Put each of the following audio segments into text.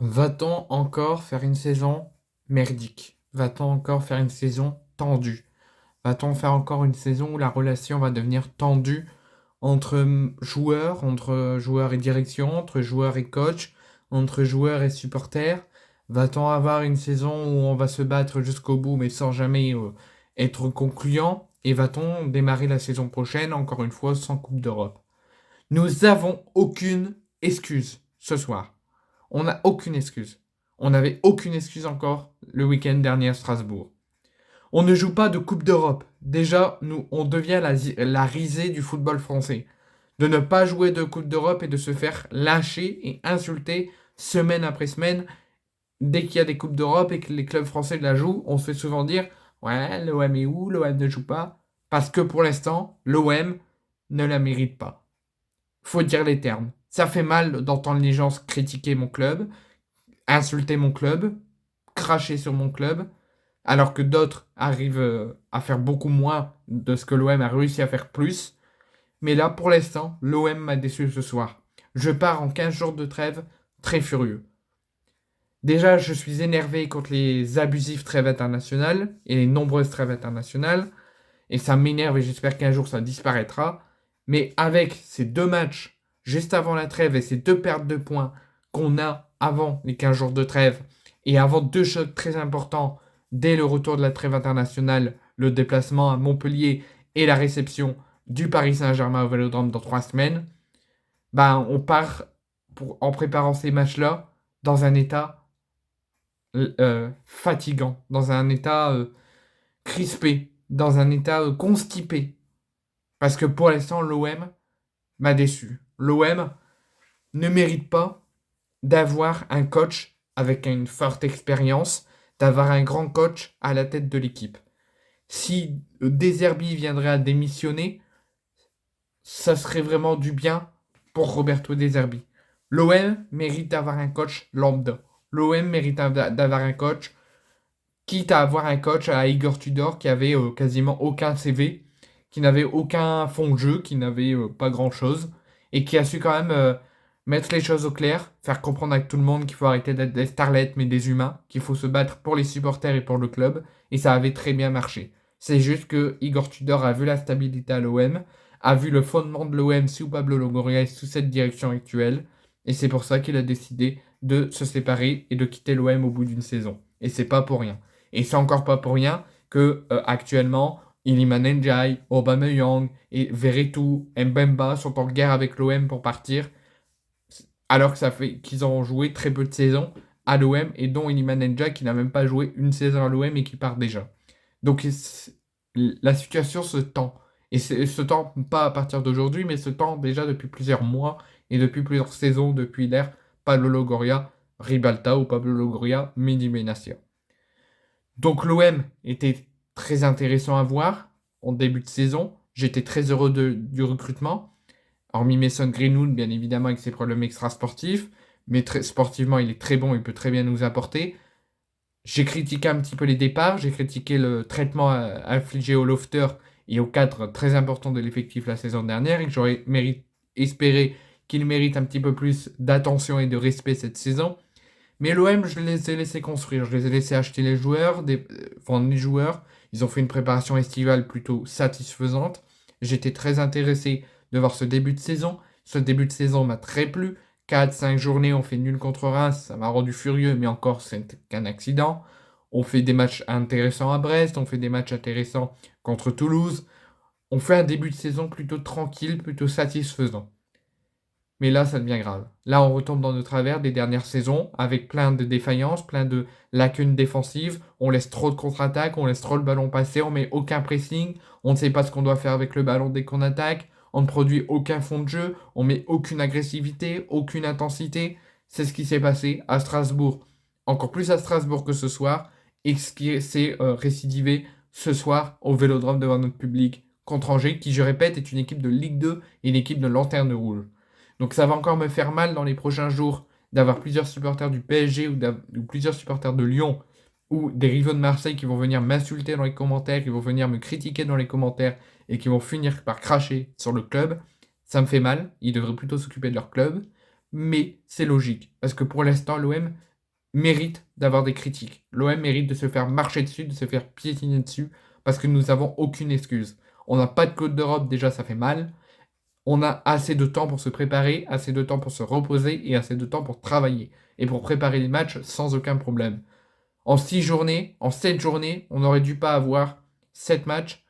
Va-t-on encore faire une saison merdique? Va-t-on encore faire une saison tendue? Va-t-on faire encore une saison où la relation va devenir tendue entre joueurs et direction, entre joueurs et coach, entre joueurs et supporters? Va-t-on avoir une saison où on va se battre jusqu'au bout mais sans jamais être concluant? Et va-t-on démarrer la saison prochaine, encore une fois, sans Coupe d'Europe? Nous avons aucune excuse ce soir. On n'a aucune excuse. On n'avait aucune excuse encore le week-end dernier à Strasbourg. On ne joue pas de Coupe d'Europe. Déjà, nous, on devient la risée du football français. De ne pas jouer de Coupe d'Europe et de se faire lâcher et insulter semaine après semaine. Dès qu'il y a des Coupes d'Europe et que les clubs français la jouent, on se fait souvent dire ouais, l'OM est où? L'OM ne joue pas. Parce que pour l'instant, l'OM ne la mérite pas. Faut dire les termes. Ça fait mal d'entendre les gens critiquer mon club, insulter mon club, cracher sur mon club, alors que d'autres arrivent à faire beaucoup moins de ce que l'OM a réussi à faire plus. Mais là, pour l'instant, l'OM m'a déçu ce soir. Je pars en 15 jours de trêve très furieux. Déjà, je suis énervé contre les abusives trêves internationales et les nombreuses trêves internationales. Et ça m'énerve et j'espère qu'un jour ça disparaîtra. Mais avec ces deux matchs juste avant la trêve et ces deux pertes de points qu'on a avant les 15 jours de trêve et avant deux chocs très importants dès le retour de la trêve internationale, le déplacement à Montpellier et la réception du Paris Saint-Germain au Vélodrome dans 3 semaines, ben on part en préparant ces matchs-là dans un état fatigant, dans un état crispé, dans un état constipé. Parce que pour l'instant, l'OM m'a déçu. L'OM ne mérite pas d'avoir un coach avec une forte expérience, d'avoir un grand coach à la tête de l'équipe. Si De Zerbi viendrait à démissionner, ça serait vraiment du bien pour Roberto De Zerbi. L'OM mérite d'avoir un coach lambda. L'OM mérite d'avoir un coach, quitte à avoir un coach à Igor Tudor qui avait quasiment aucun CV, qui n'avait aucun fond de jeu, qui n'avait pas grand-chose, et qui a su quand même mettre les choses au clair, faire comprendre à tout le monde qu'il faut arrêter d'être des starlets mais des humains, qu'il faut se battre pour les supporters et pour le club, et ça avait très bien marché. C'est juste que Igor Tudor a vu la stabilité à l'OM, a vu le fondement de l'OM sous Pablo Longoria et sous cette direction actuelle, et c'est pour ça qu'il a décidé de se séparer et de quitter l'OM au bout d'une saison. Et c'est pas pour rien. Et c'est encore pas pour rien que actuellement Iliman Ndiaye, Aubameyang et Veretout, Mbemba sont en guerre avec l'OM pour partir, alors que ça fait qu'ils ont joué très peu de saisons à l'OM et dont Iliman Ndiaye qui n'a même pas joué une saison à l'OM et qui part déjà. Donc la situation se tend. Et se tend pas à partir d'aujourd'hui, mais se tend déjà depuis plusieurs mois et depuis plusieurs saisons, depuis l'ère Pablo Longoria, Ribalta ou Pablo Longoria, Midi Benacia. Donc l'OM était très intéressant à voir en début de saison. J'étais très heureux du recrutement. Hormis Mason Greenwood, bien évidemment, avec ses problèmes extrasportifs. Mais sportivement, il est très bon, il peut très bien nous apporter. J'ai critiqué un petit peu les départs, j'ai critiqué le traitement infligé au Lofter et au cadre très important de l'effectif la saison dernière et que j'aurais espéré qu'il mérite un petit peu plus d'attention et de respect cette saison. Mais l'OM, je les ai laissés construire. Je les ai laissés acheter les joueurs, vendre les joueurs. Ils ont fait une préparation estivale plutôt satisfaisante. J'étais très intéressé de voir ce début de saison. Ce début de saison m'a très plu. 4-5 journées, on fait nul contre Reims. Ça m'a rendu furieux, mais encore, c'est qu'un accident. On fait des matchs intéressants à Brest. On fait des matchs intéressants contre Toulouse. On fait un début de saison plutôt tranquille, plutôt satisfaisant. Mais là, ça devient grave. Là, on retombe dans nos travers des dernières saisons, avec plein de défaillances, plein de lacunes défensives. On laisse trop de contre-attaques, on laisse trop le ballon passer, on met aucun pressing, on ne sait pas ce qu'on doit faire avec le ballon dès qu'on attaque, on ne produit aucun fond de jeu, on met aucune agressivité, aucune intensité. C'est ce qui s'est passé à Strasbourg. Encore plus à Strasbourg que ce soir, et ce qui s'est récidivé ce soir au Vélodrome devant notre public contre Angers, qui, je répète, est une équipe de Ligue 2 et une équipe de Lanterne Rouge. Donc ça va encore me faire mal dans les prochains jours d'avoir plusieurs supporters du PSG ou plusieurs supporters de Lyon ou des rivaux de Marseille qui vont venir m'insulter dans les commentaires, qui vont venir me critiquer dans les commentaires et qui vont finir par cracher sur le club. Ça me fait mal, ils devraient plutôt s'occuper de leur club, mais c'est logique, parce que pour l'instant l'OM mérite d'avoir des critiques. L'OM mérite de se faire marcher dessus, de se faire piétiner dessus, parce que nous n'avons aucune excuse. On n'a pas de Coupe d'Europe, déjà ça fait mal. On a assez de temps pour se préparer, assez de temps pour se reposer et assez de temps pour travailler et pour préparer les matchs sans aucun problème. En 6 journées, en 7 journées, on n'aurait dû pas avoir 7 matchs,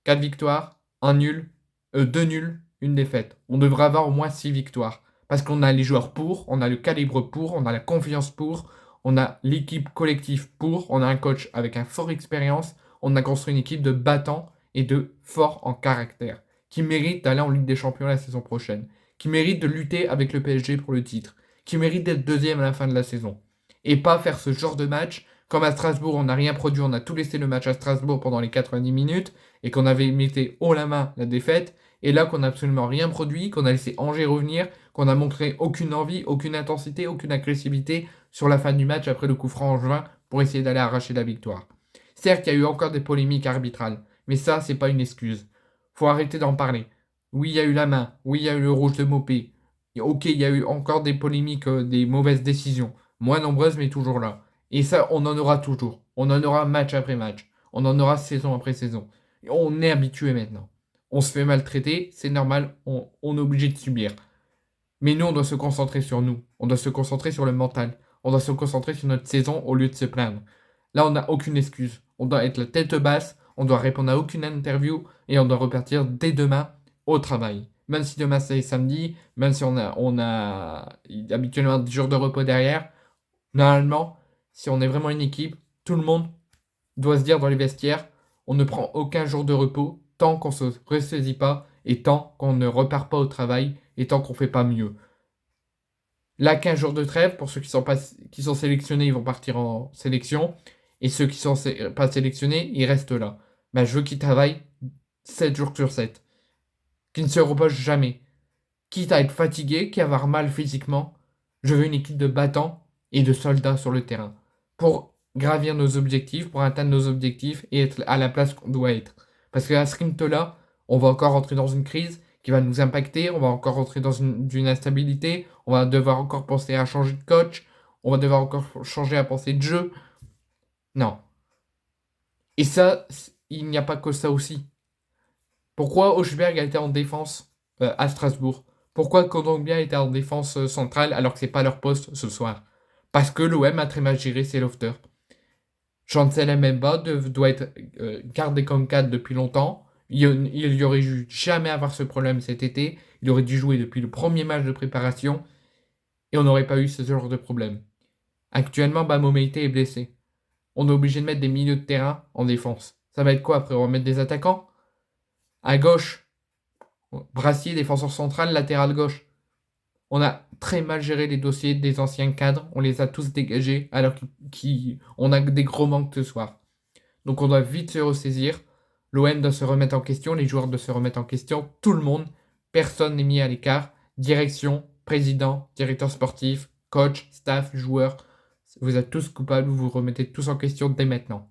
4 victoires, 1 nul, 2 nuls, une défaite. On devrait avoir au moins 6 victoires. Parce qu'on a les joueurs pour, on a le calibre pour, on a la confiance pour, on a l'équipe collective pour, on a un coach avec un fort expérience, on a construit une équipe de battants et de forts en caractère, qui mérite d'aller en Ligue des Champions la saison prochaine, qui mérite de lutter avec le PSG pour le titre, qui mérite d'être deuxième à la fin de la saison. Et pas faire ce genre de match, comme à Strasbourg, on n'a rien produit, on a tout laissé le match à Strasbourg pendant les 90 minutes, et qu'on avait mis haut la main la défaite, et là qu'on n'a absolument rien produit, qu'on a laissé Angers revenir, qu'on n'a montré aucune envie, aucune intensité, aucune agressivité sur la fin du match après le coup franc en juin pour essayer d'aller arracher la victoire. Certes, il y a eu encore des polémiques arbitrales, mais ça, c'est pas une excuse. Faut arrêter d'en parler. Oui, il y a eu la main, oui, il y a eu le rouge de Mopé. Et ok, il y a eu encore des polémiques, des mauvaises décisions, moins nombreuses, mais toujours là. Et ça, on en aura toujours. On en aura match après match. On en aura saison après saison. Et on est habitué maintenant. On se fait maltraiter, c'est normal, on est obligé de subir. Mais nous, on doit se concentrer sur nous. On doit se concentrer sur le mental. On doit se concentrer sur notre saison au lieu de se plaindre. Là, on n'a aucune excuse. On doit être la tête basse, on doit répondre à aucune interview et on doit repartir dès demain au travail. Même si demain c'est samedi, même si on a habituellement 10 jours de repos derrière, normalement, si on est vraiment une équipe, tout le monde doit se dire dans les vestiaires, on ne prend aucun jour de repos tant qu'on ne se ressaisit pas et tant qu'on ne repart pas au travail et tant qu'on ne fait pas mieux. Là, 15 jours de trêve, pour ceux qui sont sélectionnés, ils vont partir en sélection. Et ceux qui sont pas sélectionnés, ils restent là. Ben, je veux qu'ils travaillent 7 jours sur 7. Qu'ils ne se reposent jamais. Quitte à être fatigué, qu'à avoir mal physiquement, je veux une équipe de battants et de soldats sur le terrain. Pour gravir nos objectifs, pour atteindre nos objectifs et être à la place qu'on doit être. Parce qu'à ce rythme-là, on va encore rentrer dans une crise qui va nous impacter, on va encore rentrer dans une instabilité, on va devoir encore penser à changer de coach, on va devoir encore changer à penser de jeu. Non. Et ça, il n'y a pas que ça aussi. Pourquoi Hochberg a été en défense à Strasbourg? Pourquoi Kondogbia était en défense centrale alors que c'est pas leur poste ce soir? Parce que l'OM a très mal géré ses lofters. Chancel Mbemba doit être gardé comme cadre depuis longtemps. Il y aurait dû jamais avoir ce problème cet été. Il aurait dû jouer depuis le premier match de préparation et on n'aurait pas eu ce genre de problème. Actuellement, Bamo Meïté est blessé. On est obligé de mettre des milieux de terrain en défense. Ça va être quoi après? On va mettre des attaquants? À gauche, Brassier, défenseur central, latéral gauche. On a très mal géré les dossiers des anciens cadres. On les a tous dégagés alors qu'on a des gros manques ce soir. Donc on doit vite se ressaisir. L'OM doit se remettre en question, les joueurs doivent se remettre en question, tout le monde. Personne n'est mis à l'écart. Direction, président, directeur sportif, coach, staff, joueurs. Vous êtes tous coupables, vous vous remettez tous en question dès maintenant.